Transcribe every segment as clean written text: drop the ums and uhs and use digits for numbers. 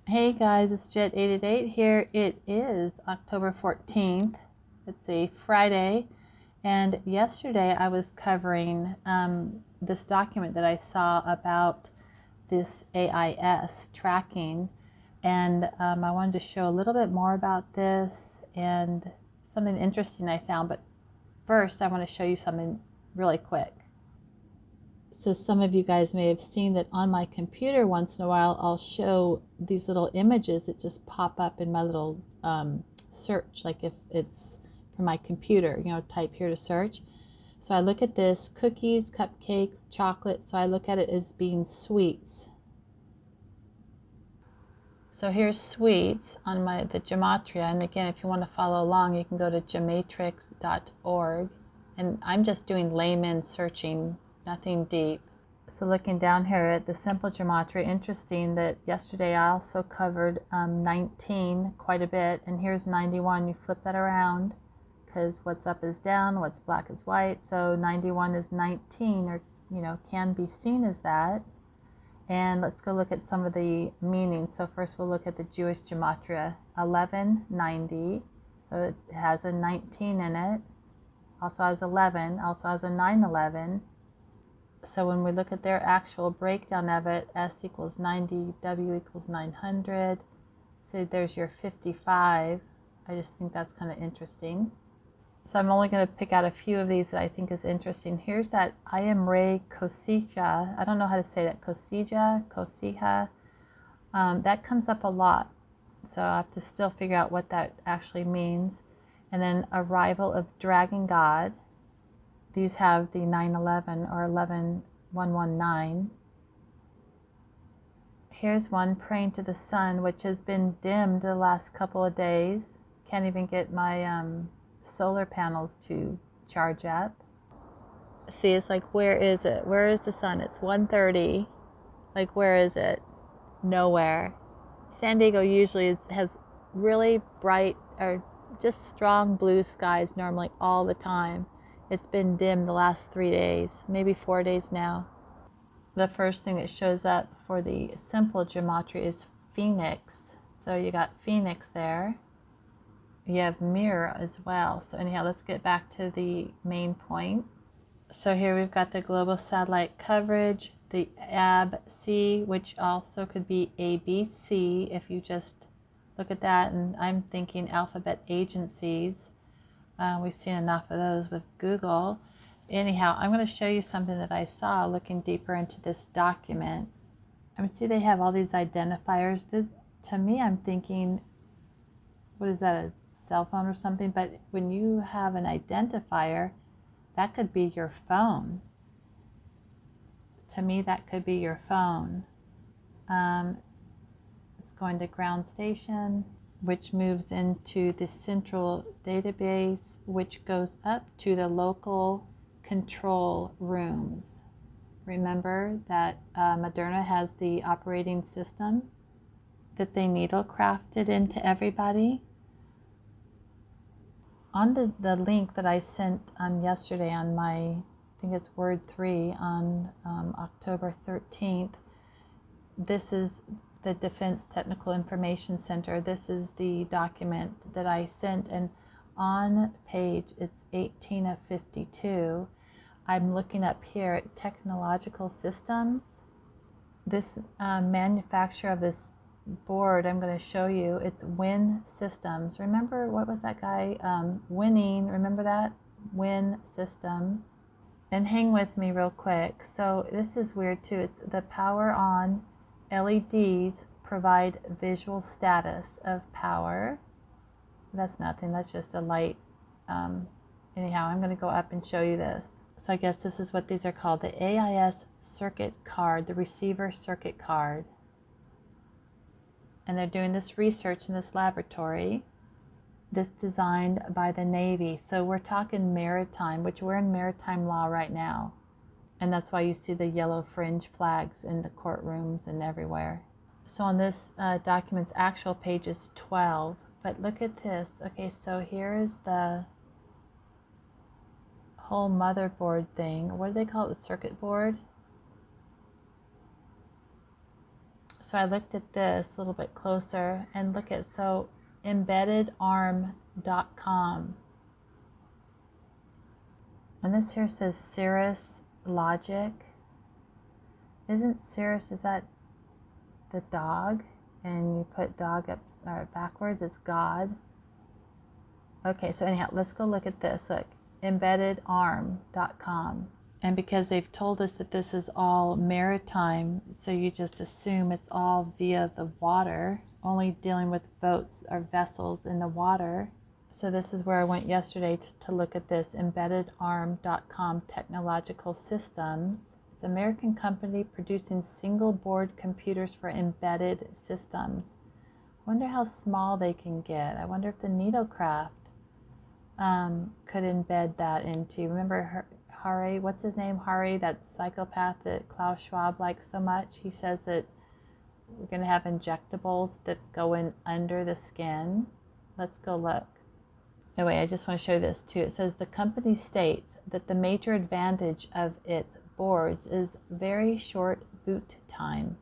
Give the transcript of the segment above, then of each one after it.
Hey guys, it's Jet888 here. It is October 14th. It's a Friday, and yesterday I was covering this document that I saw about this AIS tracking, and I wanted to show a little bit more about this and something interesting I found. But first, I want to show you something really quick. So some of you guys may have seen that on my computer once in a while I'll show these little images that just pop up in my little search, like if it's from my computer, type here to search. So I look at this, cookies, cupcakes, chocolate, so I look at it as being sweets. So here's sweets on the gematria, and again, if you want to follow along, you can go to gematrix.org, and I'm just doing layman searching, nothing deep. So looking down here at the simple gematria, interesting that yesterday I also covered 19 quite a bit, and here's 91. You flip that around because what's up is down, what's black is white, so 91 is 19, or can be seen as that. And let's go look at some of the meanings. So first we'll look at the Jewish gematria, 1190. So it has a 19 in it. Also has 11. Also has a 911. So when we look at their actual breakdown of it, S equals 90, W equals 900. So there's your 55. I just think that's kind of interesting. So I'm only going to pick out a few of these that I think is interesting. Here's that I am Ray Kosija. I don't know how to say that. Kosija. That comes up a lot. So I have to still figure out what that actually means. And then arrival of Dragon God. These have the 911 or 11119. Here's one, praying to the sun, which has been dimmed the last couple of days. Can't even get my solar panels to charge up. See, it's like, where is it? Where is the sun? It's 1:30. Like, where is it? Nowhere. San Diego usually has really bright or just strong blue skies normally all the time. It's been dim the last 3 days, maybe 4 days now. The first thing that shows up for the simple gematria is Phoenix. So you got Phoenix there. You have mirror as well. So anyhow, let's get back to the main point. So here we've got the global satellite coverage, the ABC, which also could be ABC if you just look at that. And I'm thinking alphabet agencies. We've seen enough of those with Google. Anyhow, I'm going to show you something that I saw looking deeper into this document. I mean, see, they have all these identifiers. To me, I'm thinking, what is that, a cell phone or something? But when you have an identifier, that could be your phone. To me, that could be your phone. It's going to ground station, which moves into the central database, which goes up to the local control rooms. Remember that Moderna has the operating systems that they needle crafted into everybody. On the link that I sent yesterday on my, I think it's word 3 on October 13th, this is the Defense Technical Information Center. This is the document that I sent, and on page, it's 18 of 52. I'm looking up here at technological systems. This manufacturer of this board I'm going to show you, it's Win Systems. Remember, what was that guy? Winning, remember that? Win Systems. And hang with me real quick. So this is weird too. It's the power on LEDs provide visual status of power. That's nothing, that's just a light. Anyhow, I'm going to go up and show you this. So I guess this is what these are called, the AIS circuit card, the receiver circuit card. And they're doing this research in this laboratory. This designed by the Navy. So we're talking maritime, which we're in maritime law right now. And that's why you see the yellow fringe flags in the courtrooms and everywhere. So on this document's actual page is 12. But look at this. Okay, so here is the whole motherboard thing. What do they call it? The circuit board? So I looked at this a little bit closer and look at, so embeddedarm.com. And this here says Cirrus Logic. Isn't Cirrus, is that the dog? And you put dog up or backwards, it's God. Okay, so anyhow, let's go look at this. Look, embeddedarm.com. And because they've told us that this is all maritime, so you just assume it's all via the water, only dealing with boats or vessels in the water. So this is where I went yesterday to look at this, embeddedarm.com Technological Systems. It's an American company producing single board computers for embedded systems. I wonder how small they can get. I wonder if the needlecraft could embed that into, remember Hari, what's his name, Hari, that psychopath that Klaus Schwab likes so much? He says that we're going to have injectables that go in under the skin. Let's go look. Anyway, I just want to show you this too. It says the company states that the major advantage of its boards is very short boot time.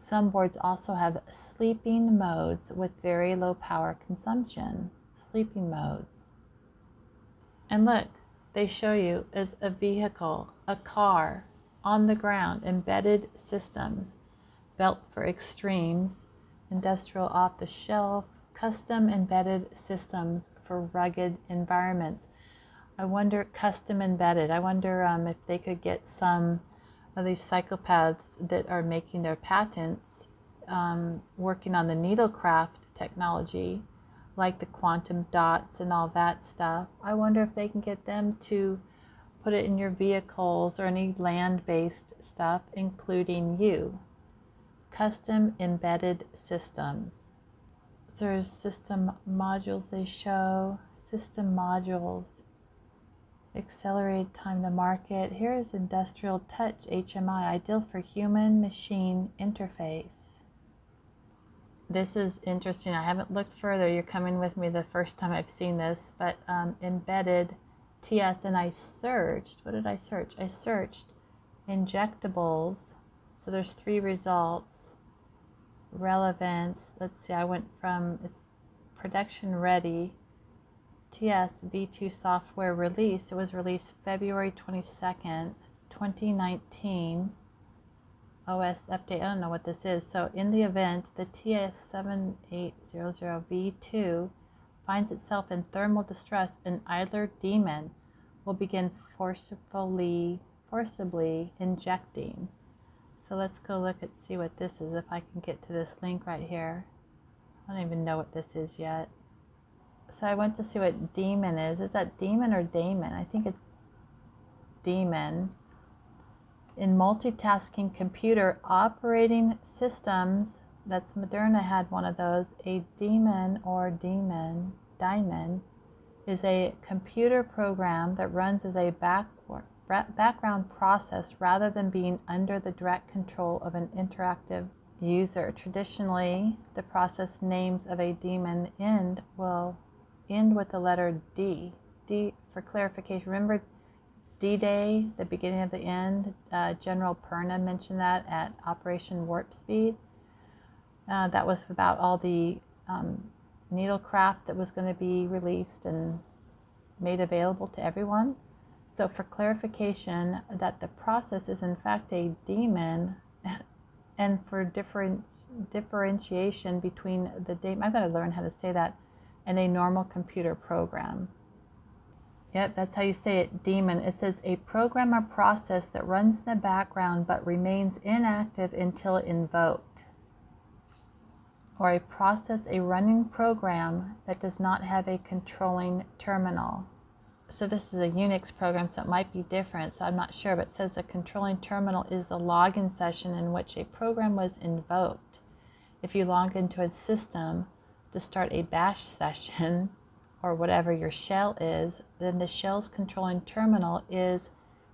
Some boards also have sleeping modes with very low power consumption. Sleeping modes. And look, they show you as a vehicle, a car, on the ground, embedded systems, built for extremes, industrial off-the-shelf, custom embedded systems for rugged environments. I wonder, custom embedded, I wonder if they could get some of these psychopaths that are making their patents, working on the needlecraft technology, like the quantum dots and all that stuff. I wonder if they can get them to put it in your vehicles or any land-based stuff, including you. Custom embedded systems. So there's system modules they show. System modules. Accelerated time to market. Here's industrial touch HMI, ideal for human-machine interface. This is interesting. I haven't looked further. You're coming with me the first time I've seen this, but embedded TS, and I searched. What did I search? I searched injectables. So there's 3 results. Relevance. Let's see. I went from it's production ready. TS V2 software release. It was released February 22nd, 2019. OS update, I don't know what this is. So in the event, the TS7800V2 finds itself in thermal distress, an idler demon will begin forcibly injecting. So let's go look and see what this is, if I can get to this link right here. I don't even know what this is yet. So I went to see what demon is. Is that demon or daemon? I think it's demon. In multitasking computer operating systems, that's Moderna had one of those, a daemon is a computer program that runs as a background process rather than being under the direct control of an interactive user. Traditionally, the process names of a daemon will end with the letter D. D for clarification. Remember D-Day, the beginning of the end? General Perna mentioned that at Operation Warp Speed. That was about all the needlecraft that was going to be released and made available to everyone. So for clarification that the process is in fact a daemon, and for differentiation between the daemon, I've got to learn how to say that, and a normal computer program. Yep, that's how you say it, daemon. It says a program or process that runs in the background but remains inactive until invoked. Or a process, a running program that does not have a controlling terminal. So this is a Unix program, so it might be different, so I'm not sure, but it says a controlling terminal is the login session in which a program was invoked. If you log into a system to start a bash session, or whatever your shell is, then the shell's controlling terminal is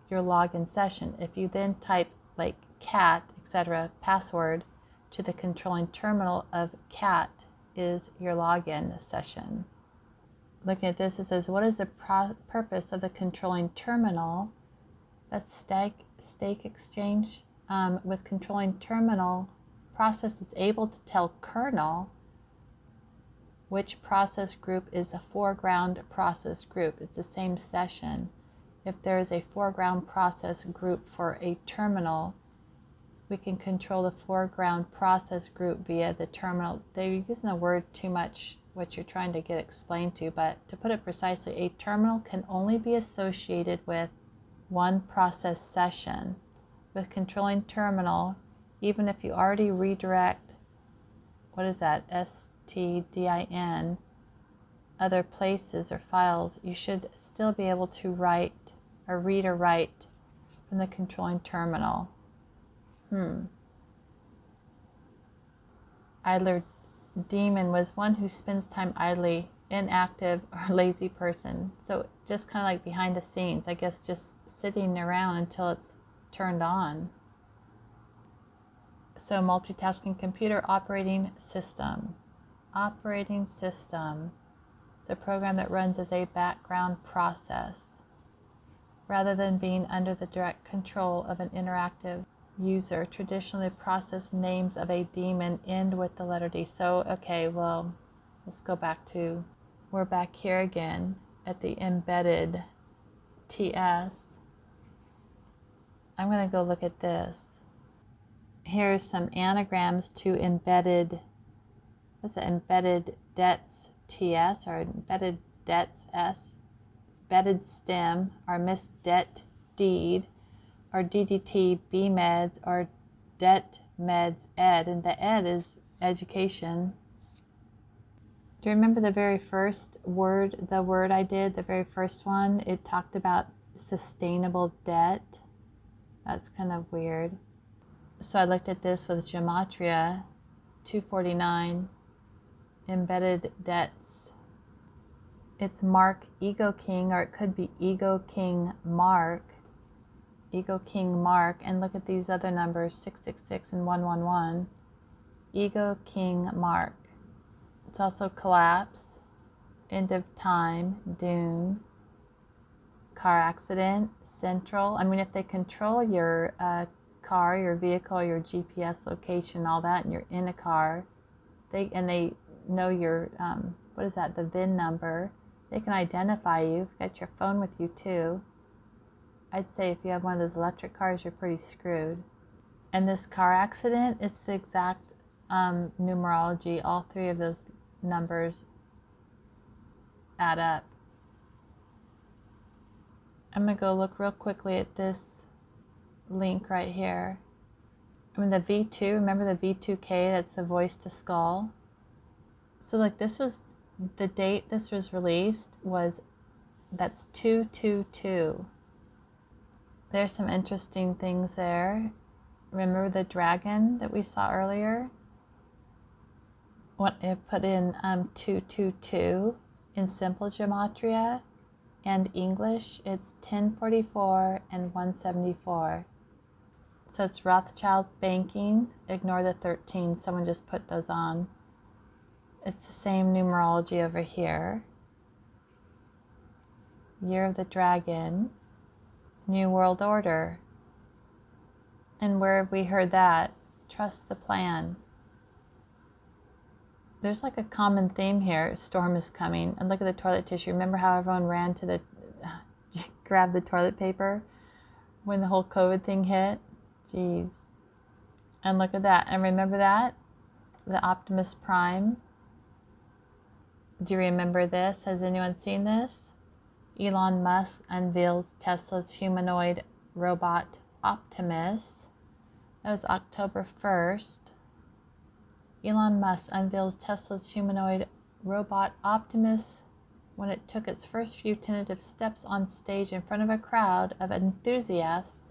your login session. If you then type like cat, etc., password to the controlling terminal of cat is your login session. Looking at this, it says, what is the purpose of the controlling terminal? That's stake exchange with controlling terminal. process is able to tell kernel which process group is a foreground process group. It's the same session. If there is a foreground process group for a terminal, we can control the foreground process group via the terminal. They're using the word too much, what you're trying to get explained to, but to put it precisely, a terminal can only be associated with one process session. With controlling terminal, even if you already redirect, what is that, STDIN, other places or files, you should still be able to write or read or write from the controlling terminal. Idler demon was one who spends time idly, inactive, or lazy person. So just kind of like behind the scenes, I guess, just sitting around until it's turned on. So multitasking computer operating system. Operating system is a program that runs as a background process rather than being under the direct control of an interactive user. Traditionally, the process names of a daemon end with the letter D. So, okay, well, let's go back to, we're back here again at the embedded TS. I'm going to go look at this. Here's some anagrams to embedded, what's it, embedded debts TS or embedded debts S, embedded stem or missed debt deed, or DDT BMEDS or debt meds ed, and the ed is education. Do you remember the very first word, the word I did, the very first one? It talked about sustainable debt. That's kind of weird. So I looked at this with Gematria 249, embedded debts. It's Mark Ego King, or it could be Ego King Mark. Ego King Mark, and look at these other numbers, 666 and 111. Ego King Mark. It's also collapse, end of time, Dune, car accident, central. I mean, if they control your car, your vehicle, your GPS location, all that, and you're in a car, they know your, what is that, the VIN number. They can identify you. You've got your phone with you too. I'd say if you have one of those electric cars, you're pretty screwed. And this car accident, it's the exact numerology. All three of those numbers add up. I'm going to go look real quickly at this link right here. I mean, the V2, remember the V2K, that's the voice to skull. So like this was, the date this was released was, that's 222. There's some interesting things there. Remember the dragon that we saw earlier? What it put in 222 in simple gematria, and English it's 1044 and 174. So it's Rothschild's banking. Ignore the 13. Someone just put those on. It's the same numerology over here. Year of the Dragon. New World Order. And where have we heard that? Trust the plan. There's like a common theme here. Storm is coming. And look at the toilet tissue. Remember how everyone ran to the grab the toilet paper when the whole COVID thing hit? Jeez. And look at that. And remember that? The Optimus Prime. Do you remember this? Has anyone seen this? Elon Musk unveils Tesla's humanoid robot Optimus. That was October 1st. Elon Musk unveils Tesla's humanoid robot Optimus when it took its first few tentative steps on stage in front of a crowd of enthusiasts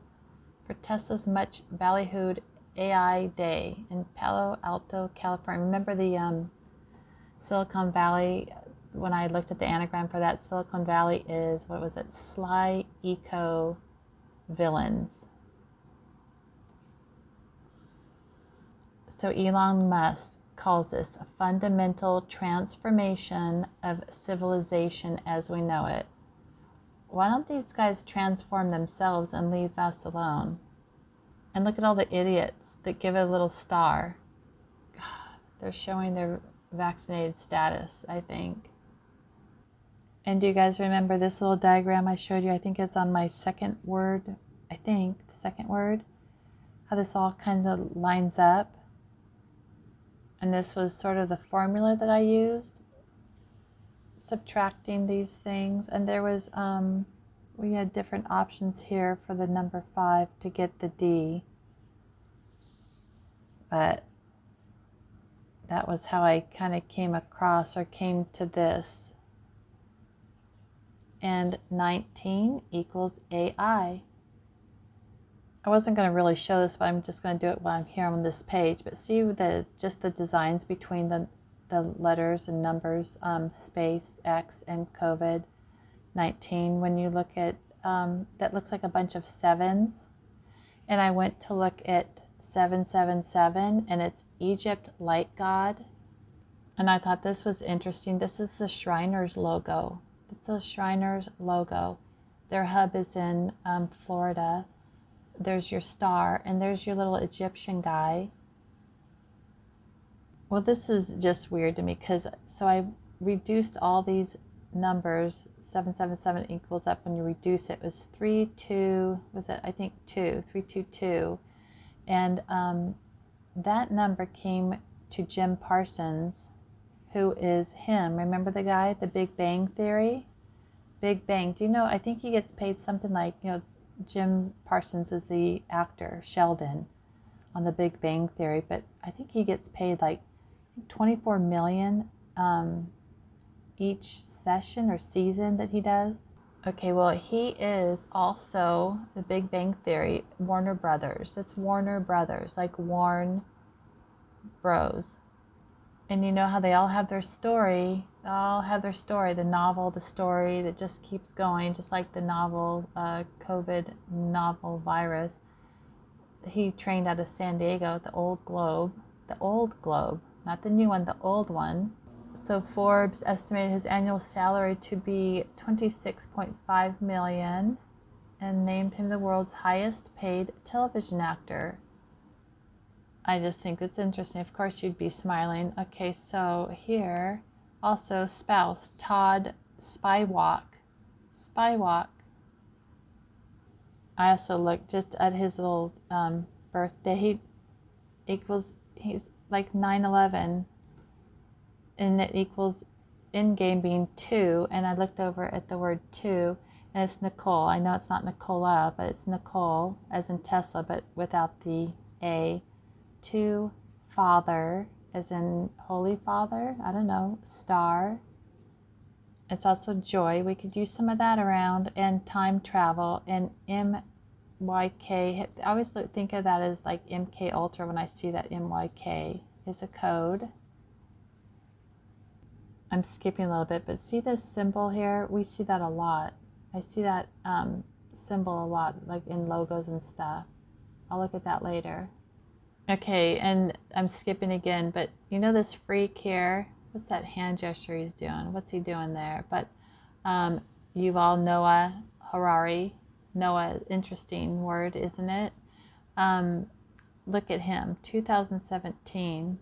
for Tesla's much ballyhooed AI Day in Palo Alto, California. Remember the Silicon Valley? When I looked at the anagram for that, Silicon Valley is, what was it? Sly eco villains. So Elon Musk calls this a fundamental transformation of civilization as we know it. Why don't these guys transform themselves and leave us alone? And look at all the idiots that give it a little star. They're showing their vaccinated status, I think. And do you guys remember this little diagram I showed you? I think it's on my second word. I think the second word. How this all kind of lines up. And this was sort of the formula that I used, subtracting these things. And there was, we had different options here for the number 5 to get the D. But that was how I kind of came across or came to this. And 19 equals AI. I wasn't going to really show this, but I'm just going to do it while I'm here on this page. But see just the designs between the letters and numbers, space, X, and COVID-19. When you look at, that looks like a bunch of sevens. And I went to look at 777, and it's Egypt light god. And I thought this was interesting. This is the Shriners logo. It's the Shriners logo. Their hub is in Florida. There's your star, and there's your little Egyptian guy. Well, this is just weird to me because, so I reduced all these numbers. 777 equals up when you reduce it. It was 3, 2, was it? I think 2, 3, 2, 2. And that number came to Jim Parsons, who is him. Remember the guy, the Big Bang Theory? Big Bang. Do you know, I think he gets paid something like, Jim Parsons is the actor, Sheldon, on the Big Bang Theory, but I think he gets paid like 24 million each session or season that he does. Okay, well, he is also the Big Bang Theory, Warner Brothers. It's Warner Brothers, like Warren Bros. And you know how they all have their story. They all have their story, the novel, the story that just keeps going, just like the novel, COVID novel virus. He trained out of San Diego, the old Globe, not the new one, the old one. So Forbes estimated his annual salary to be $26.5 million and named him the world's highest paid television actor. I just think it's interesting. Of course, you'd be smiling. Okay, so here, also spouse, Todd Spywalk. Spywalk. I also looked just at his little birthday. He's like 9/11, and it equals in game being 2. And I looked over at the word 2, and it's Nicole. I know it's not Nicola, but it's Nicole, as in Tesla, but without the A. 2, Father, as in Holy Father, I don't know, star. It's also joy. We could use some of that around, and time travel, and MYK. I always think of that as like MK Ultra when I see that MYK is a code. I'm skipping a little bit, but see this symbol here? We see that a lot. I see that symbol a lot, like in logos and stuff. I'll look at that later. Okay, and I'm skipping again, but you know this freak here? What's that hand gesture he's doing? What's he doing there? But Yuval Noah Harari. Noah, interesting word, isn't it? Look at him, 2017.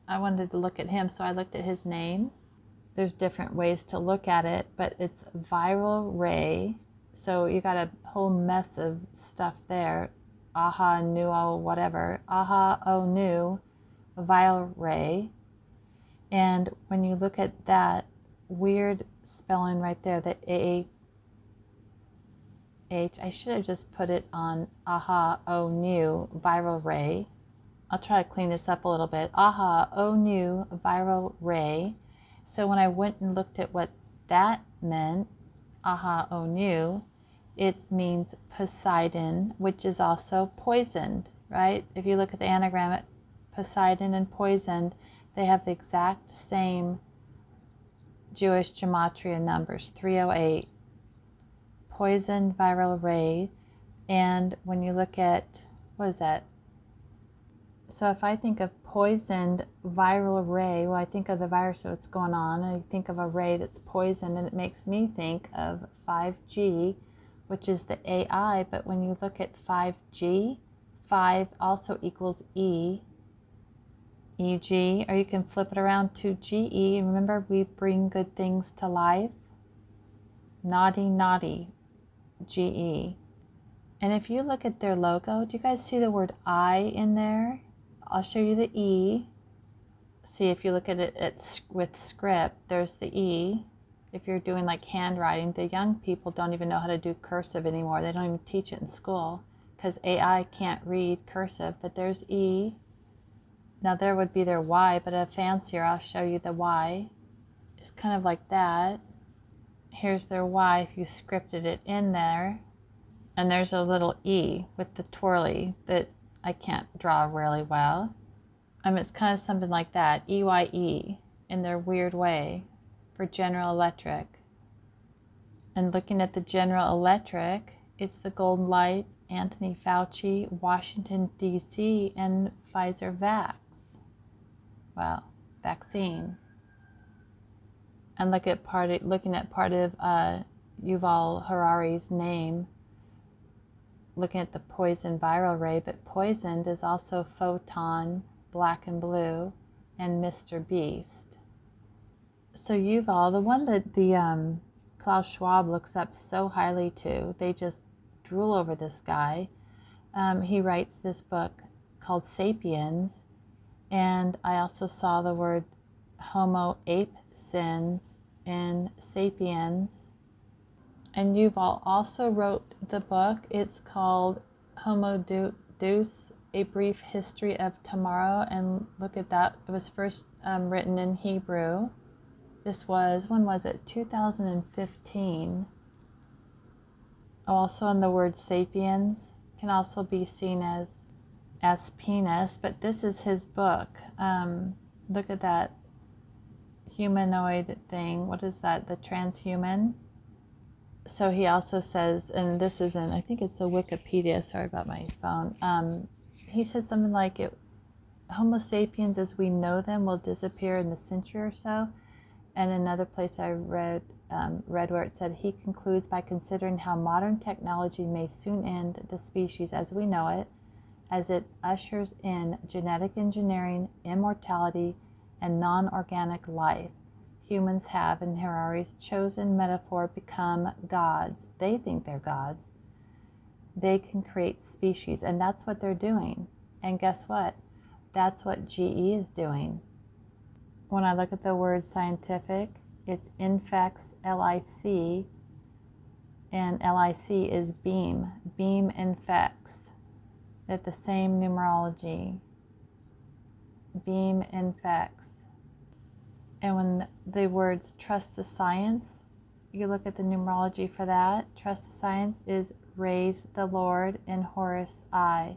I wanted to look at him, so I looked at his name. There's different ways to look at it, but it's viral ray. So you got a whole mess of stuff there. Aha, nu, whatever. Aha, oh, nu, viral ray. And when you look at that weird spelling right there, the A-H, I should have just put it on aha, oh, nu, viral ray. I'll try to clean this up a little bit. Aha, oh, nu, viral ray. So when I went and looked at what that meant, aha, oh, nu, it means Poseidon, which is also poisoned, right? If you look at the anagram, Poseidon and poisoned, they have the exact same Jewish gematria numbers, 308. Poisoned, viral ray. And when you look at, what is that? So if I think of poisoned viral ray, well, I think of the virus, so it's going on, and I think of a ray that's poisoned, and it makes me think of 5G, which is the AI, but when you look at 5G, 5 also equals E, EG, or you can flip it around to GE. Remember, we bring good things to life. Naughty, naughty, GE. And if you look at their logo, do you guys see the word I in there? I'll show you the E. See, if you look at it with script, there's the E. If you're doing like handwriting, the young people don't even know how to do cursive anymore. They don't even teach it in school because AI can't read cursive, but there's E. Now there would be their Y, but a fancier, I'll show you the Y. It's kind of like that. Here's their Y if you scripted it in there. And there's a little E with the twirly that I can't draw really well. It's kind of something like that, EYE, in their weird way for General Electric. And looking at the General Electric, it's the Golden Light, Anthony Fauci, Washington, D.C., and Pfizer Vax. Well, vaccine. And looking at part of Yuval Harari's name, looking at the poison viral ray, but poisoned is also photon, black and blue, and Mr. Beast. So Yuval, the one that the Klaus Schwab looks up so highly to, they just drool over this guy. He writes this book called Sapiens, and I also saw the word Homo ape sins in Sapiens. And Yuval also wrote the book. It's called Homo Deus, A Brief History of Tomorrow. And look at that. It was first written in Hebrew. This was, when was it? 2015. Also, in the word sapiens can also be seen as penis, but this is his book. Look at that humanoid thing. What is that? The transhuman? So he also says, and this isn't, I think it's the Wikipedia, sorry about my phone. He said something like, Homo sapiens as we know them will disappear in the century or so. And another place I read where it said, he concludes by considering how modern technology may soon end the species as we know it, as it ushers in genetic engineering, immortality, and non-organic life. Humans have, in Harari's chosen metaphor, become gods. They think they're gods. They can create species, and that's what they're doing. And guess what? That's what GE is doing. When I look at the word scientific, it's infects, LIC, and LIC is beam. Beam infects. They're the same numerology. Beam infects. And when the words trust the science, you look at the numerology for that. Trust the science is raise the Lord and Horus I.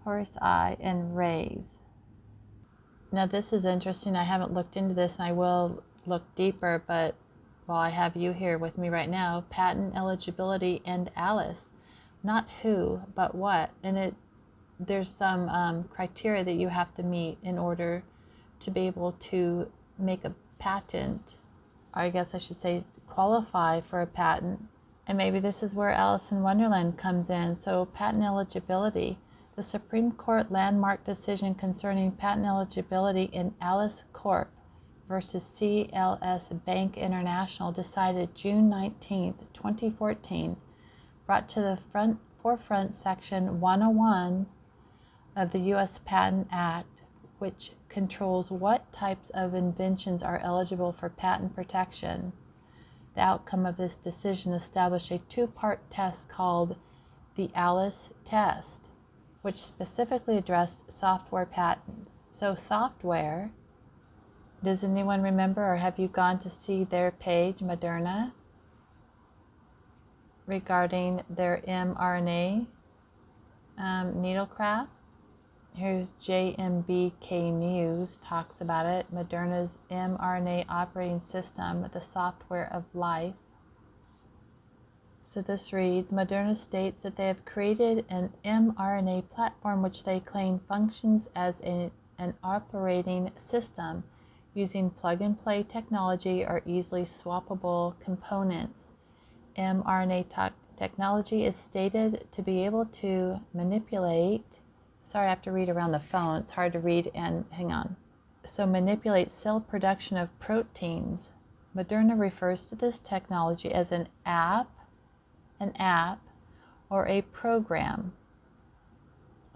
Horus I and raise. Now this is interesting. I haven't looked into this and I will look deeper, but while I have you here with me right now, patent eligibility and Alice. Not who, but what. And there's some criteria that you have to meet in order to be able to make a patent, or I guess I should say qualify for a patent. And maybe this is where Alice in Wonderland comes in. So patent eligibility. The Supreme Court landmark decision concerning patent eligibility in Alice Corp. versus CLS Bank International decided June 19, 2014, brought to the forefront Section 101 of the U.S. Patent Act, which controls what types of inventions are eligible for patent protection. The outcome of this decision established a two-part test called the Alice test, which specifically addressed software patents. So software, does anyone remember, or have you gone to see their page, Moderna, regarding their mRNA needlecraft? Here's JMBK News, talks about it. Moderna's mRNA operating system, the software of life. So this reads, Moderna states that they have created an mRNA platform which they claim functions as an operating system using plug-and-play technology or easily swappable components. mRNA technology is stated to be able to manipulate Sorry, I have to read around the phone. It's hard to read and hang on. So manipulate cell production of proteins. Moderna refers to this technology as an app, or a program.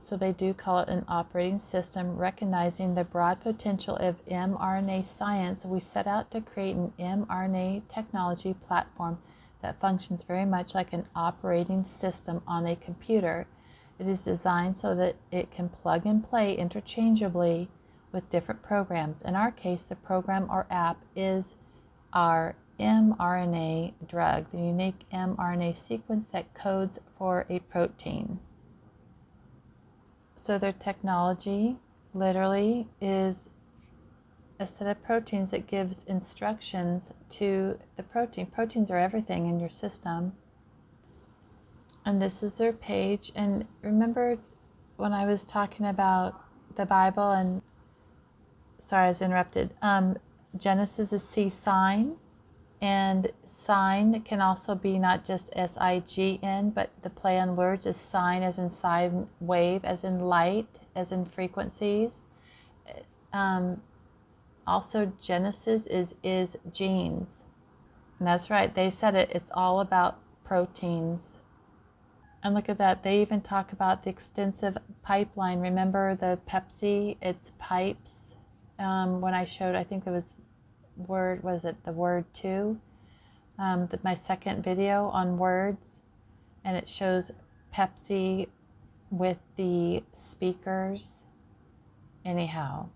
So they do call it an operating system. Recognizing the broad potential of mRNA science, we set out to create an mRNA technology platform that functions very much like an operating system on a computer. It is designed so that it can plug and play interchangeably with different programs. In our case, the program or app is our mRNA drug, the unique mRNA sequence that codes for a protein. So their technology literally is a set of proteins that gives instructions to the protein. Proteins are everything in your system. And this is their page. And remember when I was talking about the Bible, and sorry I was interrupted, Genesis is C sign, and sign can also be not just S-I-G-N, but the play on words is sine as in sine wave, as in light, as in frequencies. Also Genesis is genes. And that's right, they said it, it's all about proteins. And look at that, they even talk about the extensive pipeline. Remember the Pepsi, it's pipes. When I showed, I think it was the word 2? My second video on words, and it shows Pepsi with the speakers. Anyhow,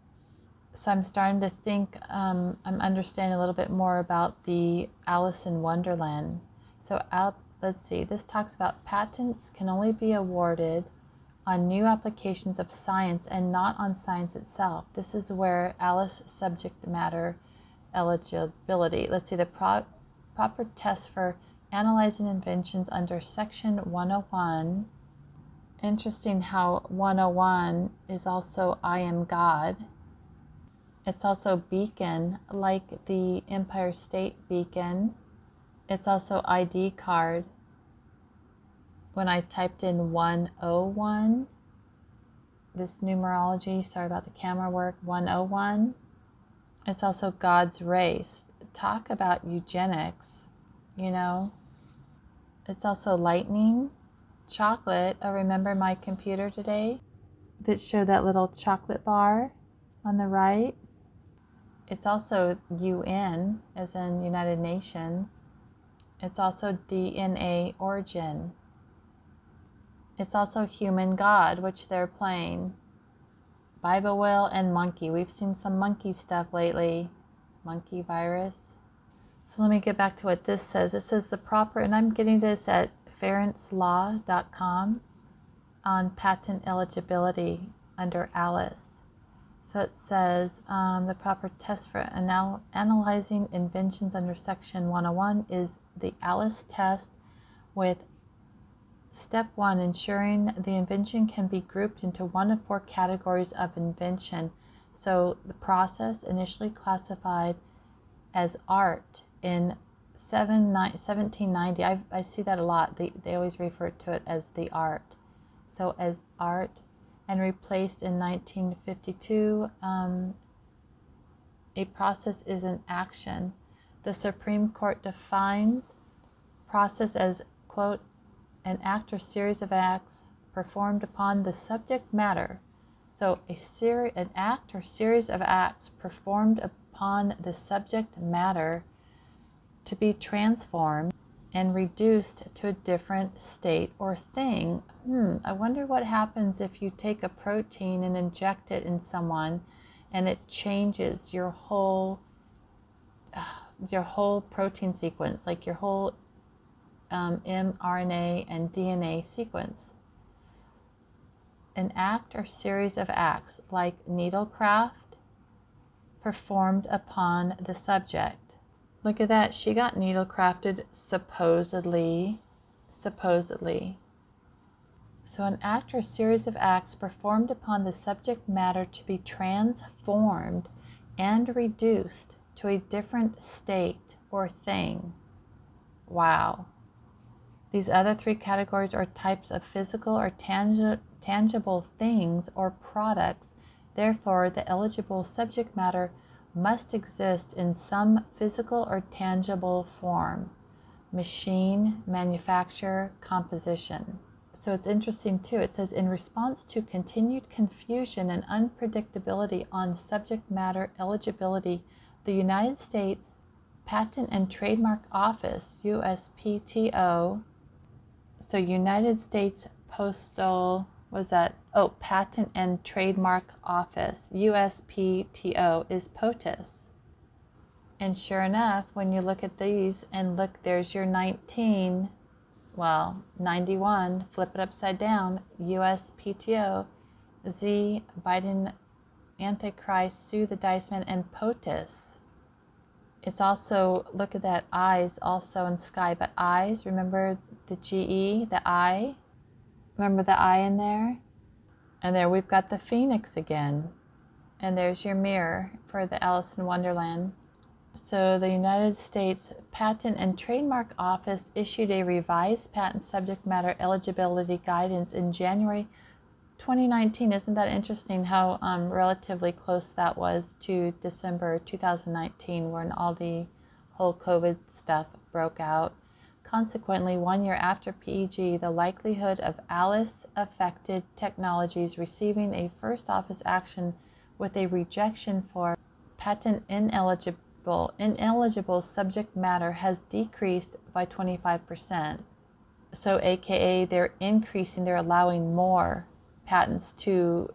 so I'm starting to think, I'm understanding a little bit more about the Alice in Wonderland. So let's see, this talks about patents can only be awarded on new applications of science and not on science itself. This is where Alice subject matter eligibility. Let's see, the proper test for analyzing inventions under section 101. Interesting how 101 is also I am God. It's also beacon, like the Empire State Beacon. It's also ID card. When I typed in 101, this numerology, sorry about the camera work, 101. It's also God's race. Talk about eugenics, you know. It's also lightning, chocolate. Oh, remember my computer today that showed that little chocolate bar on the right? It's also UN, as in United Nations. It's also DNA origin. It's also human God, which they're playing. Bible whale and monkey. We've seen some monkey stuff lately. Monkey virus. So let me get back to what this says. It says the proper, and I'm getting this at ferentzlaw.com on patent eligibility under Alice. So it says the proper test for analyzing inventions under section 101 is the Alice test, with step 1, ensuring the invention can be grouped into one of 4 categories of invention. So the process, initially classified as art in 1790, I see that a lot. They always refer to it as the art. So as art, and replaced in 1952, a process is an action. The Supreme Court defines process as, quote, an act or series of acts performed upon the subject matter. So an act or series of acts performed upon the subject matter to be transformed and reduced to a different state or thing. I wonder what happens if you take a protein and inject it in someone and it changes your whole protein sequence, like your whole mRNA and DNA sequence. An act or series of acts, like needlecraft, performed upon the subject. Look at that, she got needlecrafted supposedly. So an act or series of acts performed upon the subject matter to be transformed and reduced to a different state or thing. Wow. These other three categories are types of physical or tangible things or products. Therefore, the eligible subject matter must exist in some physical or tangible form: machine, manufacture, composition. So it's interesting too. It says, in response to continued confusion and unpredictability on subject matter eligibility, the United States Patent and Trademark Office, USPTO, so United States Postal, what is that? Oh, Patent and Trademark Office, USPTO, is POTUS. And sure enough, when you look at these and look, there's your 91, flip it upside down, USPTO, Z, Biden, Antichrist, Sue the Dice Man, and POTUS. It's also, look at that, eyes also in sky, but eyes, remember the GE, the eye? Remember the eye in there? And there we've got the phoenix again. And there's your mirror for the Alice in Wonderland. So the United States Patent and Trademark Office issued a revised patent subject matter eligibility guidance in January 2019. Isn't that interesting how relatively close that was to December 2019, when all the whole COVID stuff broke out? Consequently, 1 year after PEG, the likelihood of Alice-affected technologies receiving a first office action with a rejection for patent ineligible subject matter has decreased by 25%. So aka they're allowing more patents to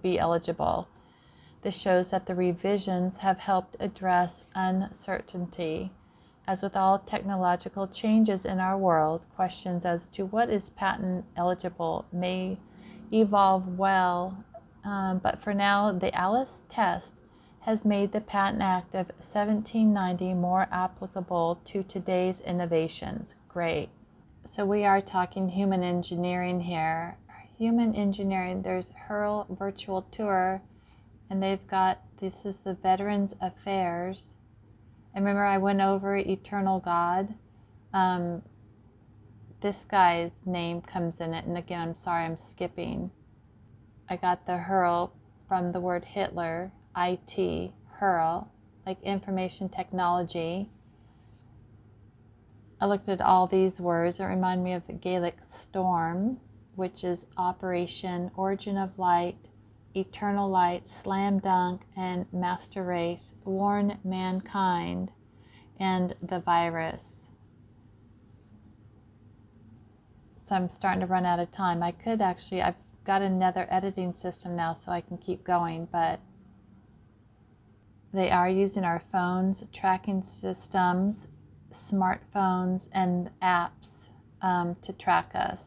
be eligible. This shows that the revisions have helped address uncertainty. As with all technological changes in our world, questions as to what is patent eligible may evolve but for now, the Alice test has made the Patent Act of 1790 more applicable to today's innovations. Great. So we are talking human engineering here. Human engineering, there's Hurl Virtual Tour, and they've got, this is the Veterans Affairs. And remember I went over Eternal God? This guy's name comes in it, and again, I'm sorry, I'm skipping. I got the Hurl from the word Hitler, IT, Hurl, like information technology. I looked at all these words. It reminded me of the Gaelic storm, which is operation, origin of light, eternal light, slam dunk, and master race, warn mankind, and the virus. So I'm starting to run out of time. I could actually, I've got another editing system now so I can keep going, but they are using our phones, tracking systems, smartphones, and apps to track us.